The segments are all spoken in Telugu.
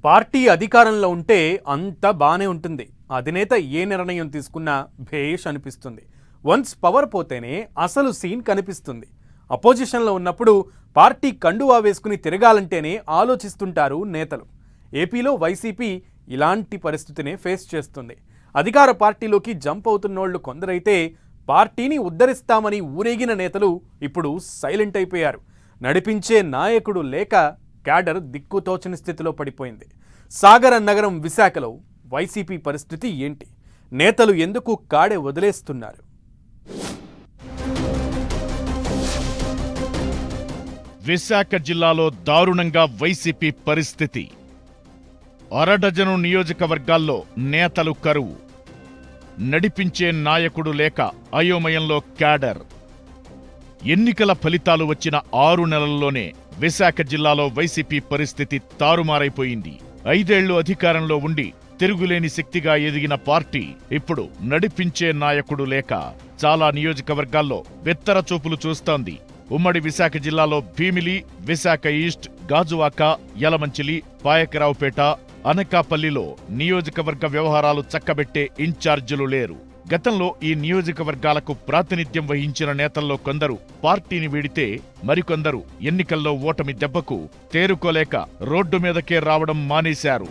పార్టీ అధికారంలో ఉంటే అంతా బానే ఉంటుంది. అధినేత ఏ నిర్ణయం తీసుకున్నా భేష్ అనిపిస్తుంది. వన్స్ పవర్ పోతేనే అసలు సీన్ కనిపిస్తుంది. అపోజిషన్లో ఉన్నప్పుడు పార్టీ కండువా వేసుకుని తిరగాలంటేనే ఆలోచిస్తుంటారు నేతలు. ఏపీలో వైసీపీ ఇలాంటి పరిస్థితినే ఫేస్ చేస్తుంది. అధికార పార్టీలోకి జంప్ అవుతున్నోళ్లు కొందరైతే పార్టీని ఉద్ధరిస్తామని ఊరేగిన నేతలు ఇప్పుడు సైలెంట్ అయిపోయారు. నడిపించే నాయకుడు లేక క్యాడర్ దిక్కుతోచని స్థితిలో పడిపోయింది. సాగర నగరం విశాఖలో వైసీపీ పరిస్థితి ఏంటి? నేతలు ఎందుకు కాడే వదిలేస్తున్నారు? విశాఖ జిల్లాలో దారుణంగా వైసీపీ పరిస్థితి. అరడజను నియోజకవర్గాల్లో నేతలు కరువు. నడిపించే నాయకుడు లేక అయోమయంలో క్యాడర్. ఎన్నికల ఫలితాలు వచ్చిన 6 నెలల్లోనే విశాఖ జిల్లాలో వైసీపీ పరిస్థితి తారుమారైపోయింది. 5 ఏళ్లు అధికారంలో ఉండి తిరుగులేని శక్తిగా ఎదిగిన పార్టీ ఇప్పుడు నడిపించే నాయకుడు లేక చాలా నియోజకవర్గాల్లో వెత్తర చూపులు చూస్తోంది. ఉమ్మడి విశాఖ జిల్లాలో భీమిలి, విశాఖ ఈస్ట్, గాజువాక, యలమంచిలి, పాయకరావుపేట, అనకాపల్లిలో నియోజకవర్గ వ్యవహారాలు చక్కబెట్టే ఇన్ఛార్జీలు లేరు. గతంలో ఈ నియోజకవర్గాలకు ప్రాతినిధ్యం వహించిన నేతల్లో కొందరు పార్టీని వీడితే మరికొందరు ఎన్నికల్లో ఓటమి దెబ్బకు తేరుకోలేక రోడ్డు మీదకే రావడం మానేశారు.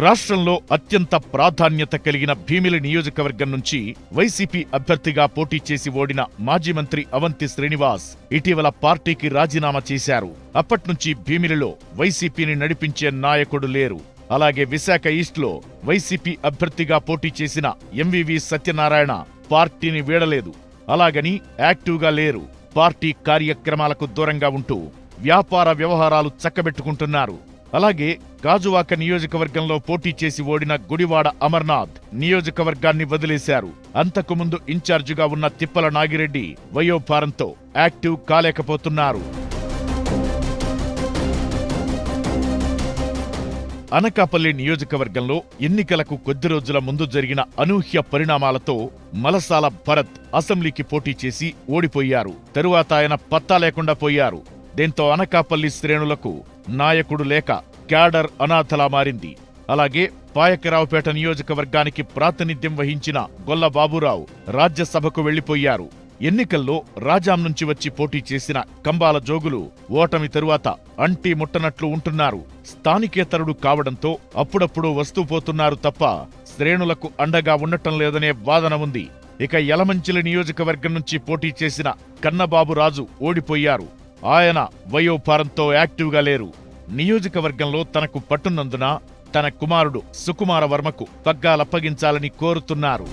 రాష్ట్రంలో అత్యంత ప్రాధాన్యత కలిగిన భీమిలి నియోజకవర్గం నుంచి వైసీపీ అభ్యర్థిగా పోటీ చేసి ఓడిన మాజీ మంత్రి అవంతి శ్రీనివాస్ ఇటీవల పార్టీకి రాజీనామా చేశారు. అప్పట్నుంచి భీమిలిలో వైసీపీని నడిపించే నాయకుడు లేరు. అలాగే విశాఖ ఈస్ట్లో వైసీపీ అభ్యర్థిగా పోటీ చేసిన ఎంవివి సత్యనారాయణ పార్టీని వీడలేదు. అలాగని యాక్టివ్గా లేరు. పార్టీ కార్యక్రమాలకు దూరంగా ఉంటూ వ్యాపార వ్యవహారాలు చక్కబెట్టుకుంటున్నారు. అలాగే గాజువాక నియోజకవర్గంలో పోటీ చేసి ఓడిన గుడివాడ అమర్నాథ్ నియోజకవర్గాన్ని వదిలేశారు. అంతకుముందు ఇన్ఛార్జిగా ఉన్న తిప్పల నాగిరెడ్డి వయోభారంతో యాక్టివ్ కాలేకపోతున్నారు. అనకాపల్లి నియోజకవర్గంలో ఎన్నికలకు కొద్ది రోజుల ముందు జరిగిన అనూహ్య పరిణామాలతో మలసాల భరత్ అసెంబ్లీకి పోటీ చేసి ఓడిపోయారు. తరువాత ఆయన పత్తా లేకుండా పోయారు. దీంతో అనకాపల్లి శ్రేణులకు నాయకుడు లేక క్యాడర్ అనాథలా మారింది. అలాగే పాయకరావుపేట నియోజకవర్గానికి ప్రాతినిధ్యం వహించిన గొల్ల బాబురావు రాజ్యసభకు వెళ్లిపోయారు. ఎన్నికల్లో రాజాం నుంచి వచ్చి పోటీ చేసిన కంబాల జోగులు ఓటమి తరువాత అంటీ ముట్టనట్లు ఉంటున్నారు. స్థానికేతరుడు కావడంతో అప్పుడప్పుడు వస్తూ పోతున్నారు తప్ప శ్రేణులకు అండగా ఉండటం లేదనే వాదన ఉంది. ఇక యలమంచిలి నియోజకవర్గం నుంచి పోటీ చేసిన కన్నబాబురాజు ఓడిపోయారు. ఆయన వయోభారంతో యాక్టివ్గా లేరు. నియోజకవర్గంలో తనకు పట్టున్నందున తన కుమారుడు సుకుమార వర్మకు పగ్గాలప్పగించాలని కోరుతున్నారు.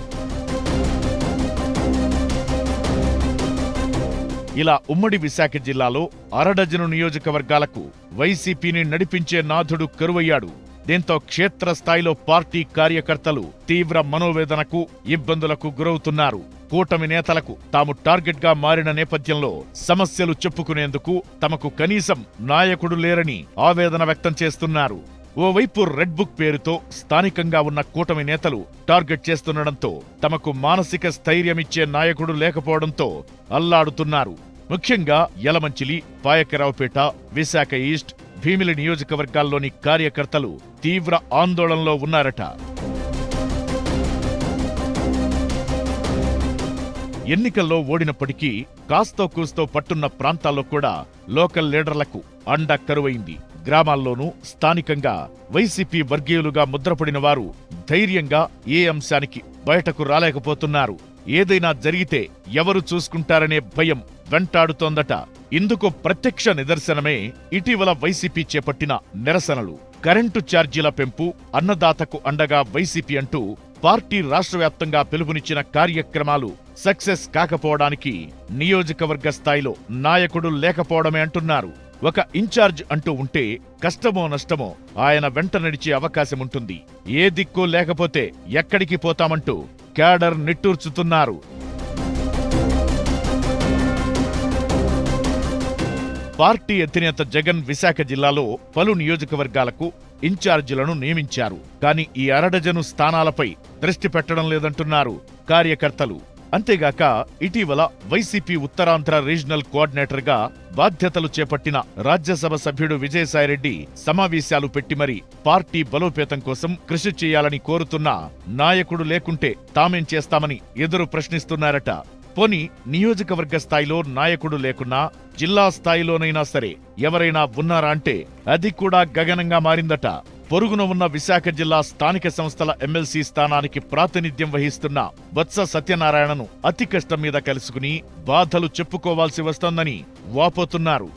ఇలా ఉమ్మడి విశాఖ జిల్లాలో అరడజను నియోజకవర్గాలకు వైసీపీని నడిపించే నాథుడు కరువయ్యాడు. దీంతో క్షేత్రస్థాయిలో పార్టీ కార్యకర్తలు తీవ్ర మనోవేదనకు, ఇబ్బందులకు గురవుతున్నారు. కూటమి నేతలకు తాము టార్గెట్గా మారిన నేపథ్యంలో సమస్యలు చెప్పుకునేందుకు తమకు కనీసం నాయకుడు లేరని ఆవేదన వ్యక్తం చేస్తున్నారు. ఓవైపు రెడ్ బుక్ పేరుతో స్థానికంగా ఉన్న కూటమి నేతలు టార్గెట్ చేస్తుండటంతో తమకు మానసిక స్థైర్యమిచ్చే నాయకుడు లేకపోవడంతో అల్లాడుతున్నారు. ముఖ్యంగా యలమంచిలి, పాయకరావుపేట, విశాఖ ఈస్ట్, భీమిలి నియోజకవర్గాల్లోని కార్యకర్తలు తీవ్ర ఆందోళనలో ఉన్నారట. ఎన్నికల్లో ఓడినప్పటికీ కాస్తో కూస్తో పట్టున్న ప్రాంతాల్లో కూడా లోకల్ లీడర్లకు అండ కరువైంది. గ్రామాల్లోనూ స్థానికంగా వైసీపీ వర్గీయులుగా ముద్రపడిన వారు ధైర్యంగా ఏ అంశానికి బయటకు రాలేకపోతున్నారు. ఏదైనా జరిగితే ఎవరు చూసుకుంటారనే భయం వెంటాడుతోందట. ఇందుకు ప్రత్యక్ష నిదర్శనమే ఇటీవల వైసీపీ చేపట్టిన నిరసనలు. కరెంటు ఛార్జీల పెంపు, అన్నదాతకు అండగా వైసీపీ అంటూ పార్టీ రాష్ట్ర వ్యాప్తంగా పిలుపునిచ్చిన కార్యక్రమాలు సక్సెస్ కాకపోవడానికి నియోజకవర్గ స్థాయిలో నాయకుడు లేకపోవడమే అంటున్నారు. ఒక ఇన్ఛార్జ్ అంటూ ఉంటే కష్టమో నష్టమో ఆయన వెంట నడిచే అవకాశముంటుంది. ఏ దిక్కు లేకపోతే ఎక్కడికి పోతామంటూ క్యాడర్ నిట్టూర్చుతున్నారు. పార్టీ అధినేత జగన్ విశాఖ జిల్లాలో పలు నియోజకవర్గాలకు ఇన్ఛార్జీలను నియమించారు. కానీ ఈ అరడజను స్థానాలపై దృష్టి పెట్టడం లేదంటున్నారు కార్యకర్తలు. అంతేగాక ఇటీవల వైసీపీ ఉత్తరాంధ్ర రీజనల్ కోఆర్డినేటర్గా బాధ్యతలు చేపట్టిన రాజ్యసభ సభ్యుడు విజయసాయిరెడ్డి సమావేశాలు పెట్టి మరీ పార్టీ బలోపేతం కోసం కృషి చేయాలని కోరుతున్నా నాయకుడు లేకుంటే తామేం చేస్తామని ఎదురు ప్రశ్నిస్తున్నారట. పోనీ నియోజకవర్గ స్థాయిలో నాయకుడు లేకున్నా జిల్లా స్థాయిలోనైనా సరే ఎవరైనా ఉన్నారా అంటే అది కూడా గగనంగా మారిందట. పొరుగున ఉన్న విశాఖ జిల్లా స్థానిక సంస్థల ఎమ్మెల్సీ స్థానానికి ప్రాతినిధ్యం వహిస్తున్న బొత్స సత్యనారాయణను అతి కష్టం మీద కలుసుకుని బాధలు చెప్పుకోవాల్సి వస్తోందని వాపోతున్నారు.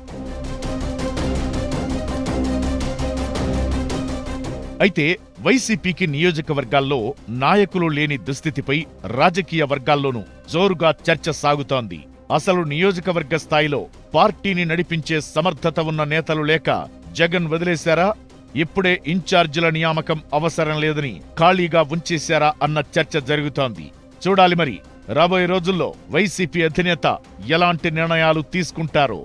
అయితే వైసీపీకి నియోజకవర్గాల్లో నాయకులు లేని దుస్థితిపై రాజకీయ వర్గాల్లోనూ జోరుగా చర్చ సాగుతోంది. అసలు నియోజకవర్గ స్థాయిలో పార్టీని నడిపించే సమర్థత ఉన్న నేతలు లేక జగన్ వదిలేశారా, ఇప్పుడే ఇన్ఛార్జీల నియామకం అవసరం లేదని ఖాళీగా ఉంచేశారా అన్న చర్చ జరుగుతోంది. చూడాలి మరి రాబోయే రోజుల్లో వైసీపీ అధినేత ఎలాంటి నిర్ణయాలు తీసుకుంటారో.